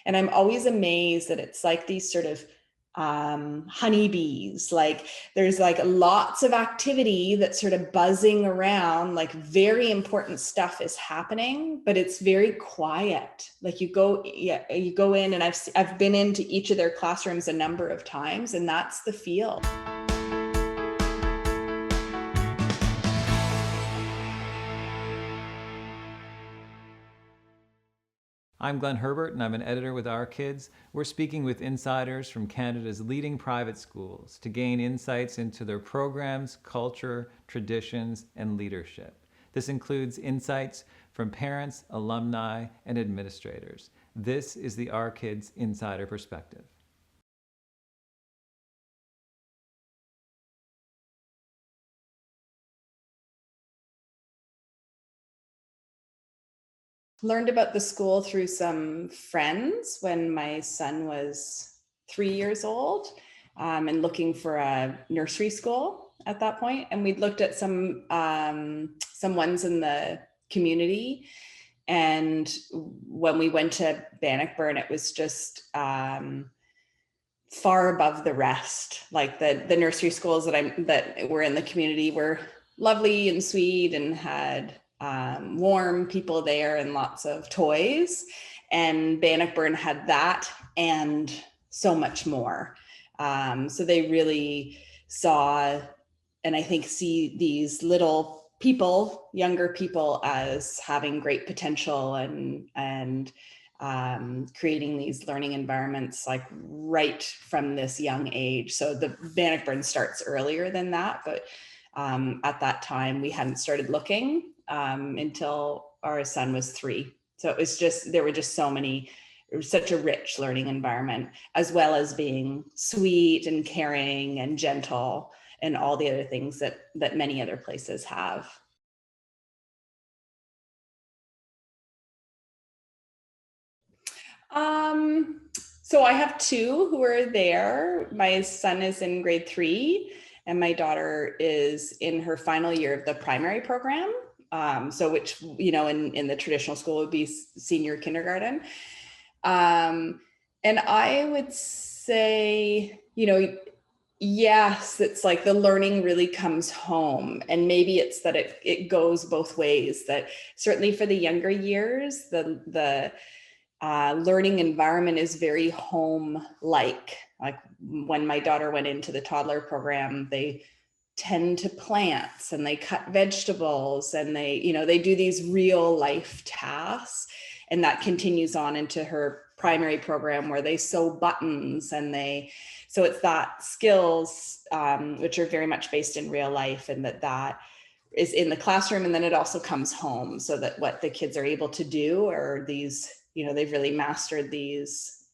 And I'm always amazed that it's like these sort of honeybees, like there's like lots of activity that's sort of buzzing around, like very important stuff is happening, but it's very quiet. Like you go in, and I've been into each of their classrooms a number of times, and that's the feel. I'm Glenn Herbert, and I'm an editor with Our Kids. We're speaking with insiders from Canada's leading private schools to gain insights into their programs, culture, traditions, and leadership. This includes insights from parents, alumni, and administrators. This is the Our Kids Insider Perspective. Learned about the school through some friends when my son was 3 years old, and looking for a nursery school at that point. And we'd looked at some ones in the community. And when we went to Bannockburn, it was just far above the rest. Like the nursery schools that were in the community were lovely and sweet and had warm people there and lots of toys. And Bannockburn had that and so much more. So they really saw, and I think see these little people, younger people, as having great potential and creating these learning environments like right from this young age. So the Bannockburn starts earlier than that, but at that time we hadn't started looking until our son was 3. So it was just, there were just so many, it was such a rich learning environment, as well as being sweet and caring and gentle and all the other things that many other places have. So I have 2 who are there. My son is in grade 3 and my daughter is in her final year of the primary program. So which, in the traditional school would be senior kindergarten. And I would say, yes, it's like the learning really comes home, and maybe it's that it goes both ways. That certainly for the younger years, the learning environment is very home-like. Like when my daughter went into the toddler program, they tend to plants and they cut vegetables and they do these real life tasks. And that continues on into her primary program where they sew buttons so it's that skills, which are very much based in real life, and that is in the classroom. And then it also comes home, so that what the kids are able to do are these, they've really mastered these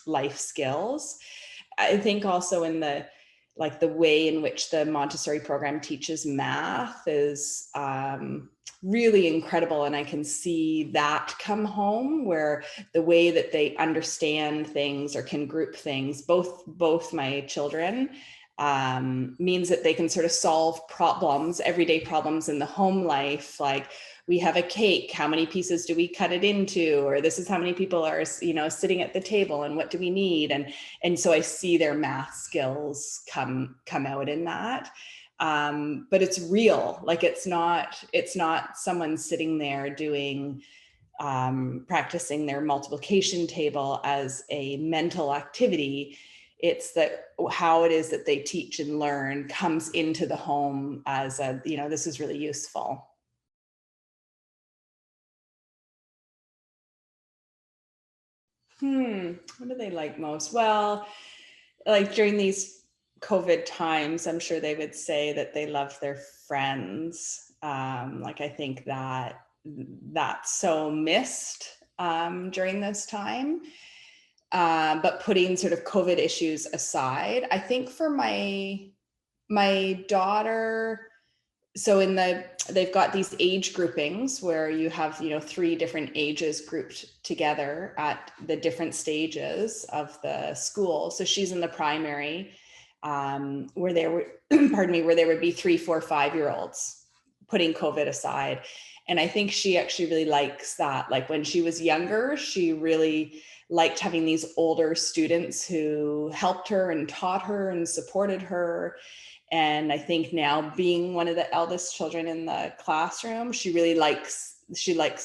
life skills. I think also in the way in which the Montessori program teaches math is really incredible. And I can see that come home, where the way that they understand things or can group things, both my children, means that they can sort of solve problems, everyday problems in the home life. Like, we have a cake, how many pieces do we cut it into? Or this is how many people are, sitting at the table, and what do we need? And so I see their math skills come out in that. But it's real. Like, it's not someone sitting there doing, practicing their multiplication table as a mental activity. It's that how it is that they teach and learn comes into the home as this is really useful. What do they like most? Well, like during these COVID times, I'm sure they would say that they love their friends. Like, I think that's so missed during this time. But putting sort of COVID issues aside, I think for my daughter, so they've got these age groupings where you have 3 different ages grouped together at the different stages of the school. So she's in the primary, where there were where there would be 3, 4, 5-year-olds, putting COVID aside. And I think she actually really likes that. Like, when she was younger, she really liked having these older students who helped her and taught her and supported her. And I think now, being one of the eldest children in the classroom, she really likes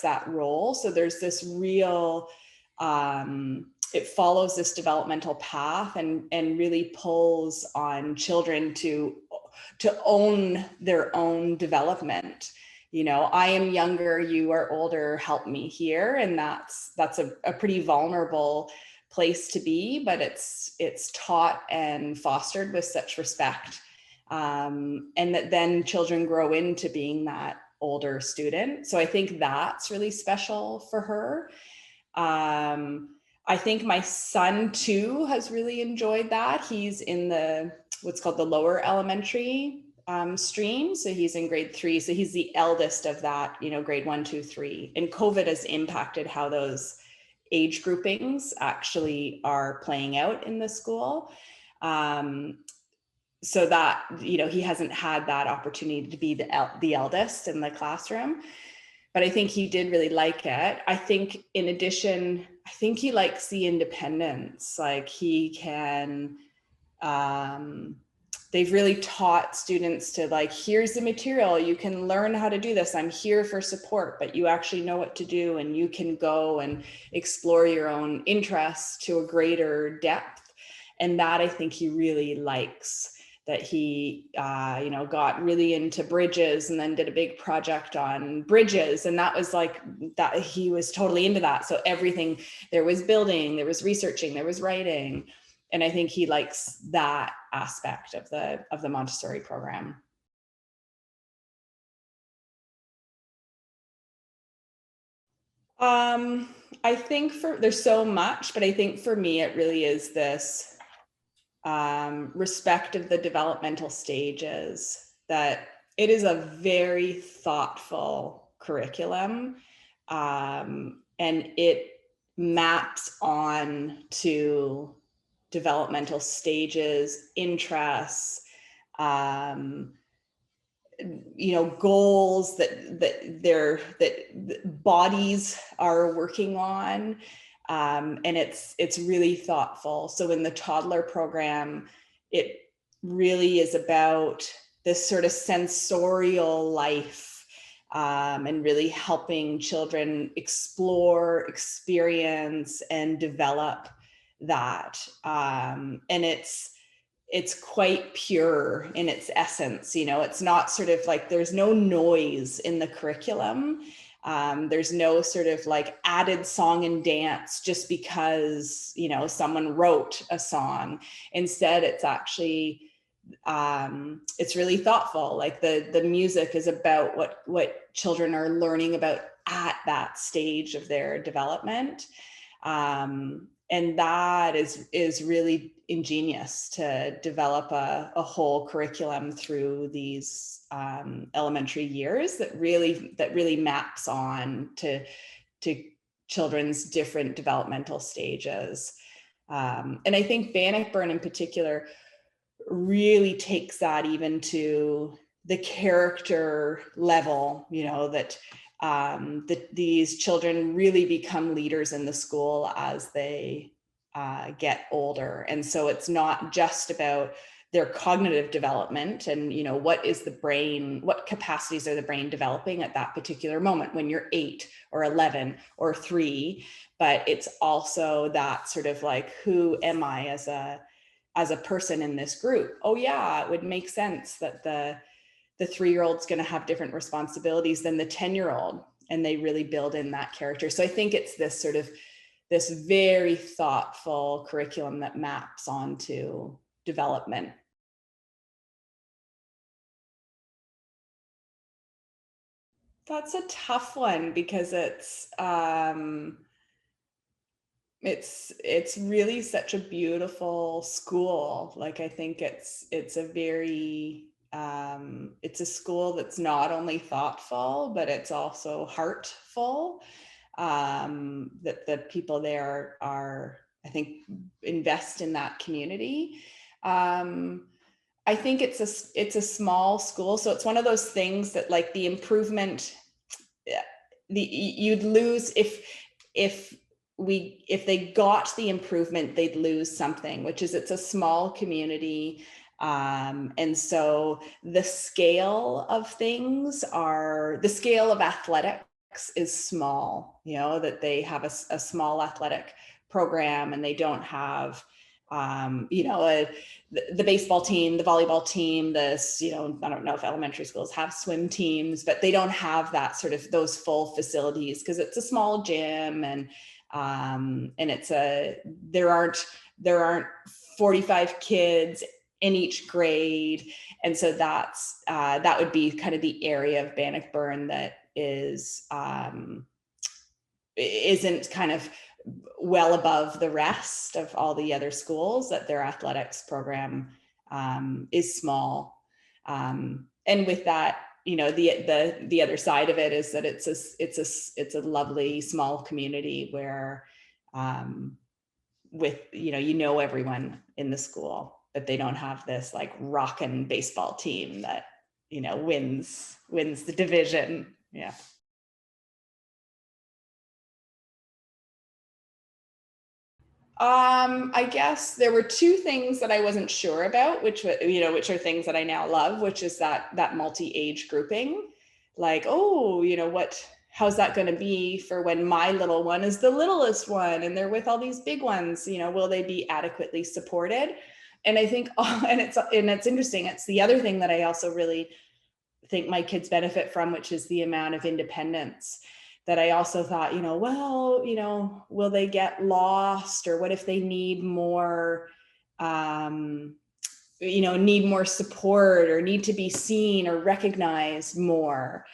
that role. So there's this real, it follows this developmental path and really pulls on children to own their own development. You know, I am younger, you are older, help me here. And that's a pretty vulnerable place to be, but it's taught and fostered with such respect. And that then children grow into being that older student. So I think that's really special for her. I think my son too has really enjoyed that. He's in what's called the lower elementary stream. So he's in grade 3. So he's the eldest of that, grade 1, 2, 3. And COVID has impacted how those age groupings actually are playing out in the school. So that, he hasn't had that opportunity to be the eldest in the classroom. But I think he did really like it. I think in addition, I think he likes the independence. Like he can, they've really taught students to here's the material, you can learn how to do this. I'm here for support, but you actually know what to do and you can go and explore your own interests to a greater depth. And that I think he really likes. That he, got really into bridges and then did a big project on bridges. And that was that he was totally into that. So everything, there was building, there was researching, there was writing. And I think he likes that aspect of the Montessori program. I think there's so much, but I think for me, it really is this respect of the developmental stages, that it is a very thoughtful curriculum, and it maps on to developmental stages, interests, goals that bodies are working on. And it's really thoughtful. So in the toddler program, it really is about this sort of sensorial life, and really helping children explore, experience, and develop that. And it's quite pure in its essence. It's not sort of there's no noise in the curriculum. There's no sort of added song and dance just because, someone wrote a song. Instead, it's actually, it's really thoughtful. The music is about what children are learning about at that stage of their development. And that is really ingenious to develop a whole curriculum through these elementary years that really maps on to children's different developmental stages. And I think Bannockburn in particular really takes that even to the character level, that these children really become leaders in the school as they get older. And so it's not just about their cognitive development and, what capacities are the brain developing at that particular moment when you're 8 or 11 or 3, but it's also that sort of who am I as a person in this group? Oh yeah, it would make sense that the 3-year-old's going to have different responsibilities than the 10-year-old, and they really build in that character. So I think it's this very thoughtful curriculum that maps onto development. That's a tough one because it's really such a beautiful school. I think it's a very it's a school that's not only thoughtful, but it's also heartful. That the people there are, I think, invest in that community. I think it's a small school, so it's one of those things that the improvement, you'd lose if if they got the improvement, they'd lose something, which is it's a small community. And so the scale of athletics is small, that they have a small athletic program, and they don't have, the baseball team, the volleyball team, I don't know if elementary schools have swim teams, but they don't have that sort of those full facilities because it's a small gym, and there aren't 45 kids in each grade. And so that would be kind of the area of Bannockburn that isn't kind of well above the rest of all the other schools, that their athletics program is small. And with that, the other side of it is that it's a lovely small community where with everyone in the school, but they don't have this like rockin' baseball team that wins the division. Yeah. I guess there were two things that I wasn't sure about, which are things that I now love, which is that multi-age grouping. Like, how's that going to be for when my little one is the littlest one and they're with all these big ones? Will they be adequately supported? And I think, and it's interesting. It's the other thing that I also really think my kids benefit from, which is the amount of independence. That I also thought, will they get lost, or what if they need more, need more support, or need to be seen or recognized more.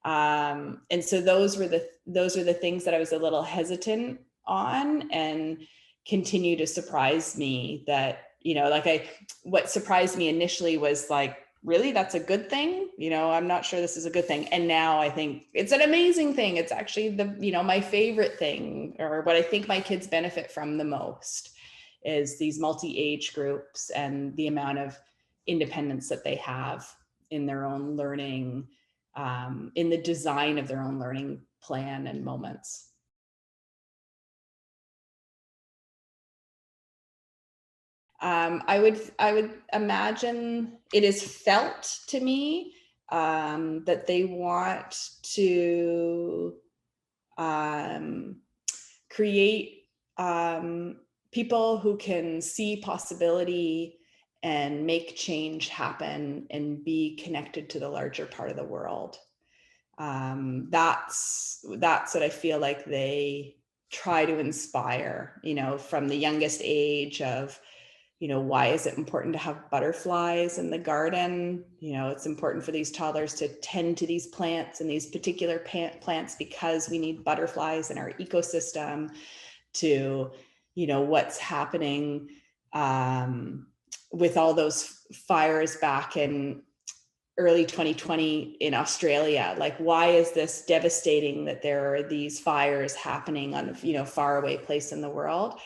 And so those are the things that I was a little hesitant on, and continue to surprise me that, what surprised me initially was like, really, that's a good thing? I'm not sure this is a good thing. And now I think it's an amazing thing. It's actually my favorite thing, or what I think my kids benefit from the most, is these multi-age groups and the amount of independence that they have in their own learning, in the design of their own learning plan and moments. I would imagine it is felt to me that they want to create people who can see possibility and make change happen and be connected to the larger part of the world. That's what I feel like they try to inspire, from the youngest age of, why is it important to have butterflies in the garden? It's important for these toddlers to tend to these plants and these particular plants because we need butterflies in our ecosystem. To, what's happening with all those fires back in early 2020 in Australia. Like, why is this devastating that there are these fires happening on, far away place in the world?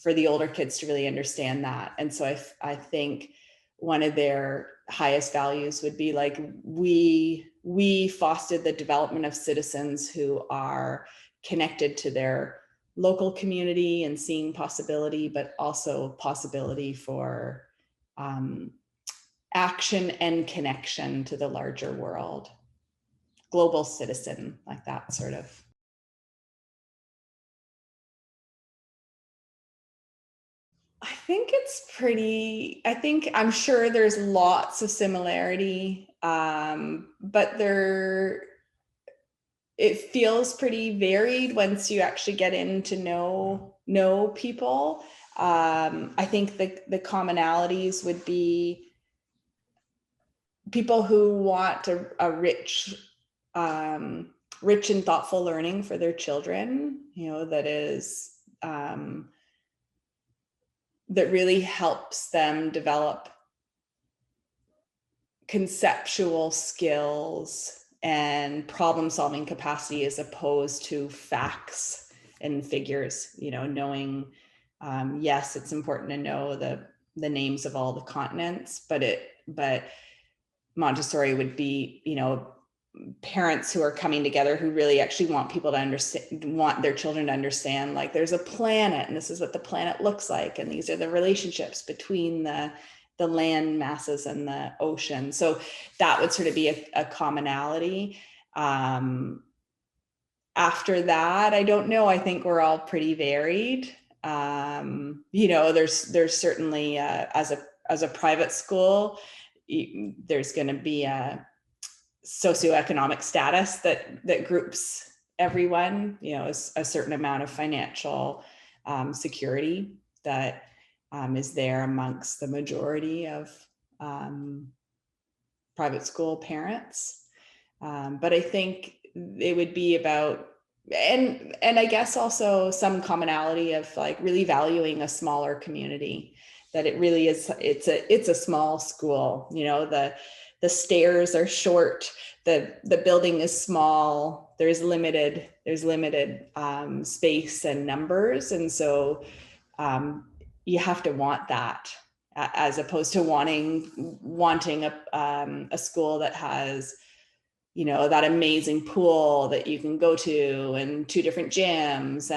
For the older kids to really understand that. And so I think one of their highest values would be like, we fostered the development of citizens who are connected to their local community and seeing possibility, but also possibility for action and connection to the larger world. Global citizen, like that sort of. I'm sure there's lots of similarity, but it feels pretty varied once you actually get in to know people. I think the commonalities would be people who want a rich and thoughtful learning for their children, that is, that really helps them develop conceptual skills and problem-solving capacity, as opposed to facts and figures. Knowing, yes, it's important to know the names of all the continents, but Montessori would be, parents who are coming together who really actually want people to understand, want their children to understand, like there's a planet and this is what the planet looks like. And these are the relationships between the land masses and the ocean. So that would sort of be a commonality. After that, I don't know. I think we're all pretty varied. There's certainly as a private school, there's going to be a socioeconomic status that groups everyone. A certain amount of financial security that is there amongst the majority of private school parents. But I think it would be about, and I guess also some commonality of like really valuing a smaller community, that it really is, it's a small school. The stairs are short, the building is small, there's limited space and numbers. And so you have to want that, as opposed to wanting a school that has that amazing pool that you can go to and 2 different gyms,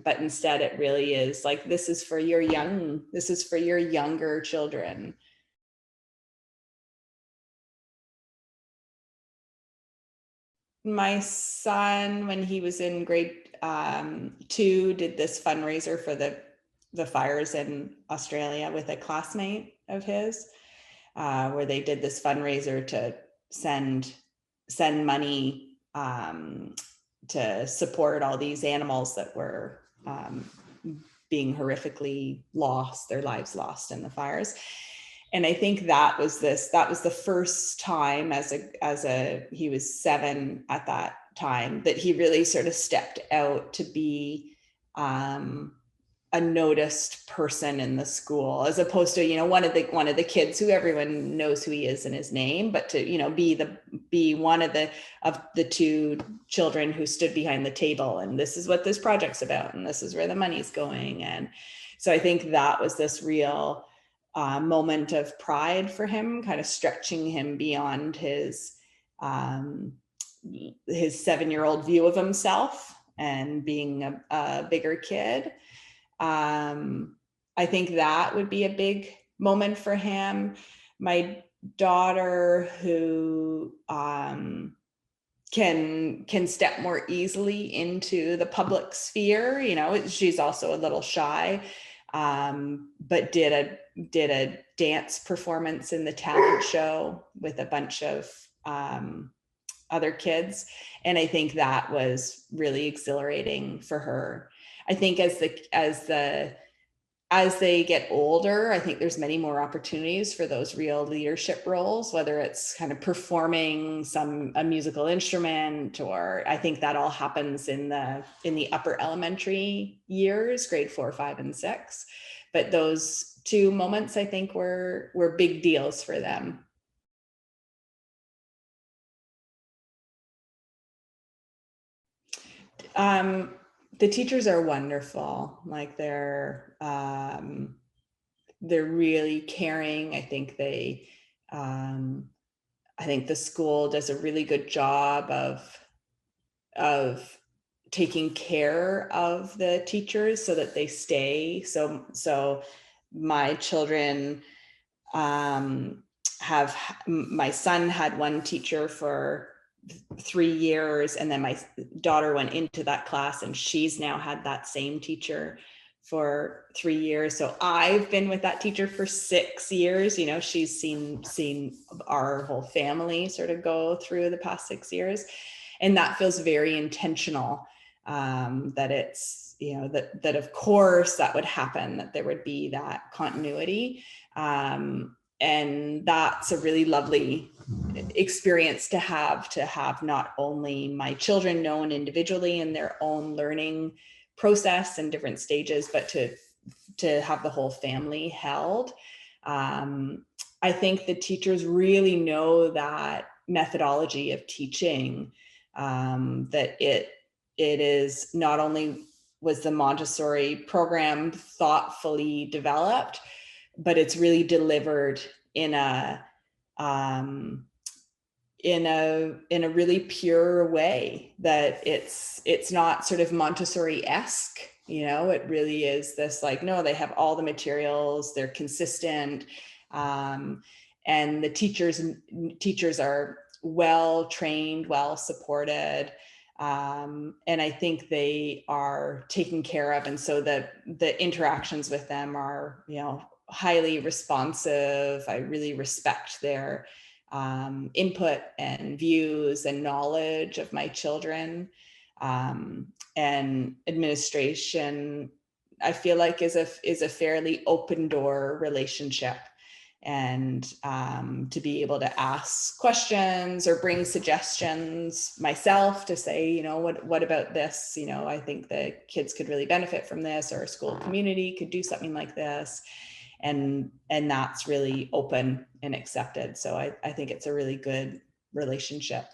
but instead it really is like, this is for your younger children. My son, when he was in grade 2, did this fundraiser for the fires in Australia with a classmate of his, where they did this fundraiser to send money to support all these animals that were being horrifically their lives lost in the fires. And I think that was the first time he was 7 at that time, that he really sort of stepped out to be a noticed person in the school, as opposed to one of the kids who everyone knows who he is and his name, but to be one of the 2 children who stood behind the table, and this is what this project's about, and this is where the money's going. And so I think that was this real moment of pride for him, kind of stretching him beyond his 7-year-old view of himself and being a bigger kid. I think that would be a big moment for him. My daughter, who can step more easily into the public sphere, she's also a little shy, but did a dance performance in the talent show with a bunch of other kids. And I think that was really exhilarating for her. I think as they get older, I think there's many more opportunities for those real leadership roles, whether it's kind of performing a musical instrument, or I think that all happens in the upper elementary years, grade 4, 5, and 6. But those 2 moments, I think, were big deals for them. The teachers are wonderful. Like they're really caring. I think I think the school does a really good job of taking care of the teachers so that they stay. So my children my son had one teacher for 3 years, and then my daughter went into that class, and she's now had that same teacher for 3 years. So I've been with that teacher for 6 years. She's seen our whole family sort of go through the past 6 years, and that feels very intentional. That it's that of course that would happen, that there would be that continuity. And that's a really lovely experience to have not only my children known individually in their own learning process and different stages, but to have the whole family held. I think the teachers really know that methodology of teaching, that it is not only was the Montessori program thoughtfully developed, but it's really delivered in a in a really pure way, that it's not sort of Montessori-esque. It really is this like, no, they have all the materials, they're consistent, and the teachers are well trained, well supported, and I think they are taken care of, and so that the interactions with them are highly responsive. I really respect their input and views and knowledge of my children. And administration, I feel like, is a fairly open door relationship. And to be able to ask questions or bring suggestions myself to say, what about this? I think the kids could really benefit from this, or a school community could do something like this. And that's really open and accepted. So I think it's a really good relationship.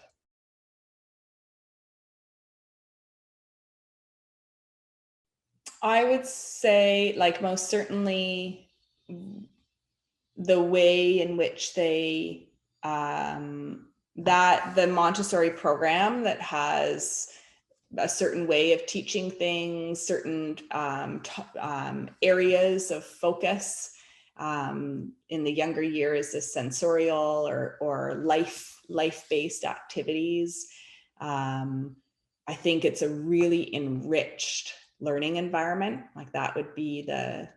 I would say, like, most certainly the way in which they that the Montessori program that has a certain way of teaching things, certain areas of focus in the younger years, is sensorial or life-based activities. I think it's a really enriched learning environment. Like, that would be the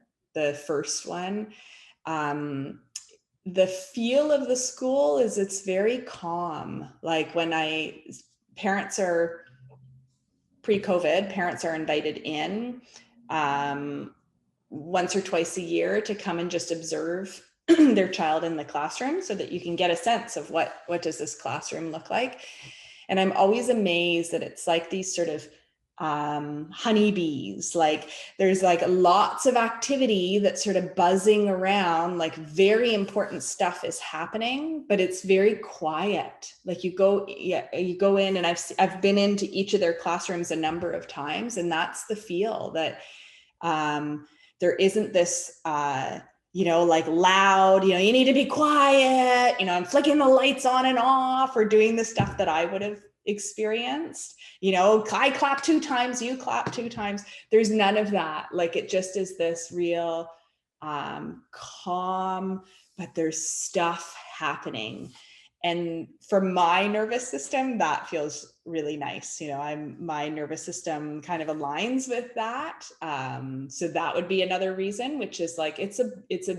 first one. The feel of the school is it's very calm. Like, parents are pre-COVID, parents are invited in once or twice a year to come and just observe their child in the classroom, so that you can get a sense of what does this classroom look like. And I'm always amazed that it's like these sort of honeybees. Like, there's like lots of activity that's sort of buzzing around, like very important stuff is happening, but it's very quiet. Like, you go in, and I've been into each of their classrooms a number of times, and that's the feel, that there isn't this like loud, you need to be quiet, I'm flicking the lights on and off, or doing the stuff that I would have experienced. I clap 2 times, you clap 2 times. There's none of that. Like, it just is this real calm, but there's stuff happening. And for my nervous system, that feels really nice. My nervous system kind of aligns with that. So that would be another reason, which is like, it's a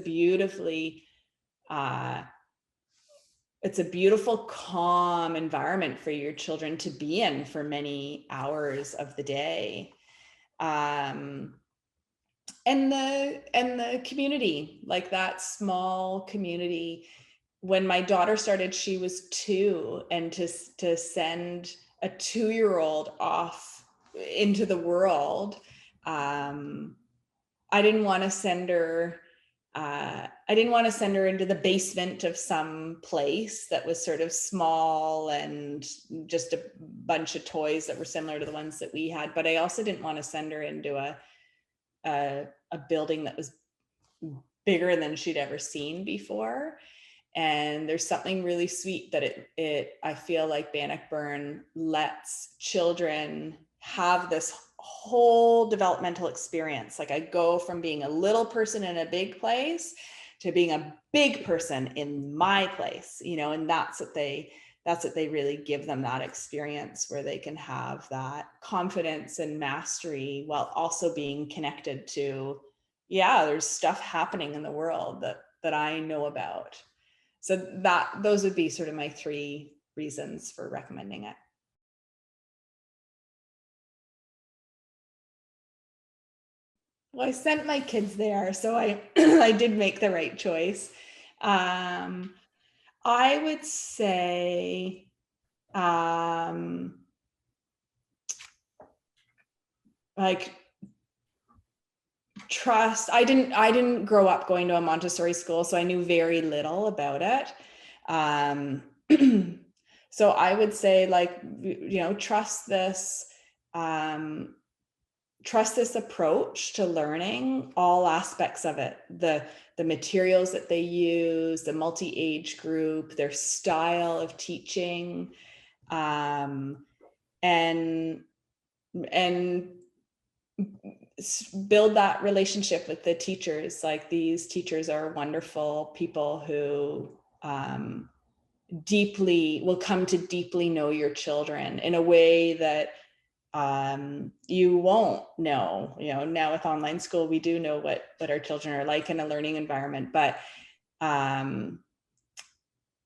beautiful, calm environment for your children to be in for many hours of the day. And the community, like that small community. When my daughter started, she was 2, and to send a 2-year-old off into the world, I didn't want to send her. I didn't want to send her into the basement of some place that was sort of small and just a bunch of toys that were similar to the ones that we had. But I also didn't want to send her into a building that was bigger than she'd ever seen before. And there's something really sweet that I feel like Bannockburn lets children have this whole developmental experience. Like, I go from being a little person in a big place to being a big person in my place, and that's what they really give them, that experience where they can have that confidence and mastery while also being connected to, there's stuff happening in the world that I know about. So those would be sort of my 3 reasons for recommending it. Well, I sent my kids there, so I I did make the right choice. I would say like, trust. I didn't grow up going to a Montessori school, so I knew very little about it. So I would say, like, trust this trust this approach to learning, all aspects of it, the materials that they use, the multi-age group, their style of teaching, and and build that relationship with the teachers. Like, these teachers are wonderful people who deeply will come to deeply know your children in a way that you won't know. Now with online school, we do know what our children are like in a learning environment, but and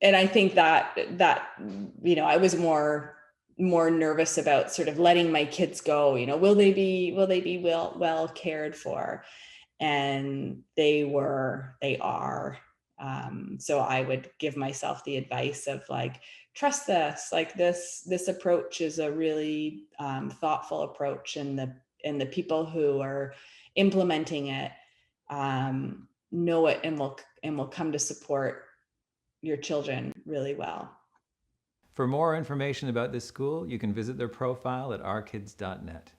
I think that I was more nervous about sort of letting my kids go. Will they be well cared for? And they are. So I would give myself the advice of, like, trust this. Like, this approach is a really thoughtful approach, and the people who are implementing it know it, and will come to support your children really well. For more information about this school, you can visit their profile at ourkids.net.